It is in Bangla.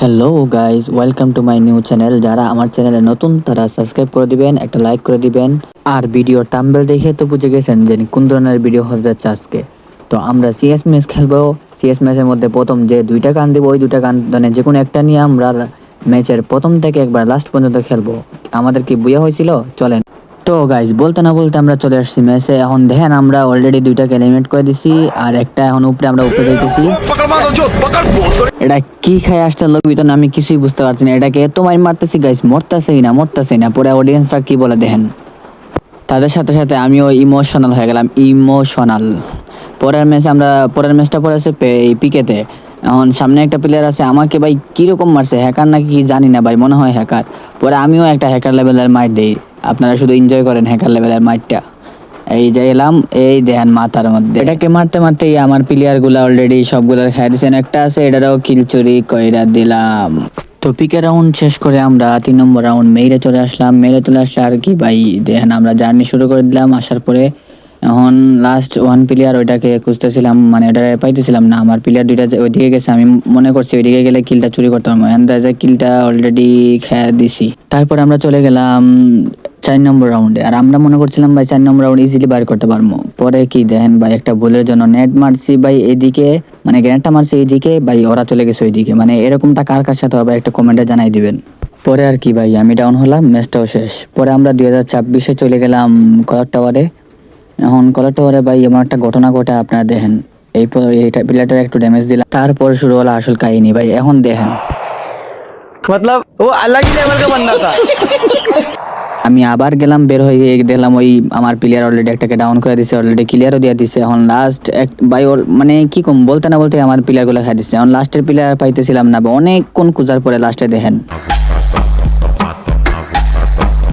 Hello guys, welcome to my new channel. যারা আমার চ্যানেলে নতুন তারা সাবস্ক্রাইব করে দিবেন, একটা লাইক করে দিবেন। আর ভিডিও থাম্বনেল দেখে তো বুঝে গেছেন যে কোন ধরনের ভিডিও হতে যাচ্ছে আজকে। তো আমরা সিএস ম্যাচ খেলবো। সিএস ম্যাচের মধ্যে প্রথম যে দুইটা গান দিব, ওই দুইটা গান মানে যে কোনো একটা নিয়ে আমরা ম্যাচের প্রথম থেকে একবার লাস্ট পর্যন্ত খেলবো। আমাদের কি বুয়া হয়েছিল? চলেন। তো গাইজ, বলতে না বলতে আমরা চলে আসছি ম্যাচে। এখন দেখেন আমরা অলরেডি দুইটাকে এলিমিনেট করে দিছি, আর একটা এখন উপরে আমরা উপরে যাইতেছি। এটা কি খাই আসছে লোক ভিতরে, আমি কিছুই বুঝতে পারছি না। এটাকে এত মাইর মারতেছি গাইজ, মরতেছেই না। পরে অডিয়েন্সরা কি বলে দেখেন। তাদের সাথে সাথে আমিও ইমোশনাল হয়ে গেলাম, ইমোশনাল। পরের ম্যাচটা পড়েছে পিকেতে। এখন সামনে একটা প্লেয়ার আছে, আমাকে ভাই কিরকম মারছে, হ্যাকার নাকি কি জানি না ভাই, মনে হয় হ্যাকার। পরে আমিও একটা হ্যাকার লেভেলের মাইট দিই। আপনারা শুধু এনজয় করেন হ্যাকার লেভেলের মাইটটা। এই যে এলাম, এই দেখেন মাথার মধ্যে এটাকে মারতে মারতেই আমার প্লেয়ার গুলা অলরেডি সবগুলো খেয়ে দিয়েছেন। একটা আছে, এটারও কিল চুরি কইরা দিলাম। তো পিকে রাউন্ড শেষ করে আমরা 3 নম্বর রাউন্ড মেইরে চলে আসলাম। মেইরে চলে আসলে আর কি ভাই, দেখেন আমরা জার্নি শুরু করে দিলাম। আসার পরে এখন লাস্ট ওয়ান প্লেয়ার, ওইটাকে খুঁজতেছিলাম, মানে এটা পাইতেছিলাম না। আমার প্লেয়ার দুইটা ওইদিকে গেছে, আমি মনে করছি ওইদিকে গেলে কিলটা চুরি করতে পারবো। এখান থেকে কিলটা অলরেডি খেয়ে দিছি। তারপর আমরা চলে গেলাম 4 নম্বর রাউন্ডে। আর আমরা মনে করছিলাম ভাই 4 নম্বর রাউন্ড ইজিলি বাইর করতে পারবো। পরে কি দেখেন ভাই, একটা ভুলের জন্য নেট মারছি ভাই এদিকে, মানে গ্রেনেডটা মারছি এইদিকে ভাই, ওরা চলে গেছে ওইদিকে। মানে এরকমটা কার কার সাথে হবে একটা কমেন্টে জানাই দিবেন। পরে আর কি ভাই, আমি ডাউন হলাম, ম্যাচটাও শেষ। পরে আমরা 2026-এ চলে গেলাম কলার টাওয়ারে। এখন কলার টাওয়ারে ভাই এমন একটা ঘটনা ঘটে, আপনারা দেখেন। এইটা প্লেয়ারটার একটু ড্যামেজ দিলাম, তারপর শুরু হলো আসল কাহিনী ভাই। এখন দেখেন, मतलब वो अलग ही लेवल का बंदा था। আমি আবার গেলাম, বের হয়ে গিয়ে দেখলাম ওই আমার প্লেয়ার অলরেডি একটাকে ডাউন করে দিছে, অলরেডি ক্লিয়ারও দিয়ে দিছে। এখন লাস্ট এক ভাই, ওর মানে কি কম, বলতে না বলতে আমার প্লেয়ার গুলো খাই দিচ্ছে। এখন লাস্টের প্লেয়ার পাইতেছিলাম না, অনেকক্ষণ খোঁজার পরে লাস্টে দেখেন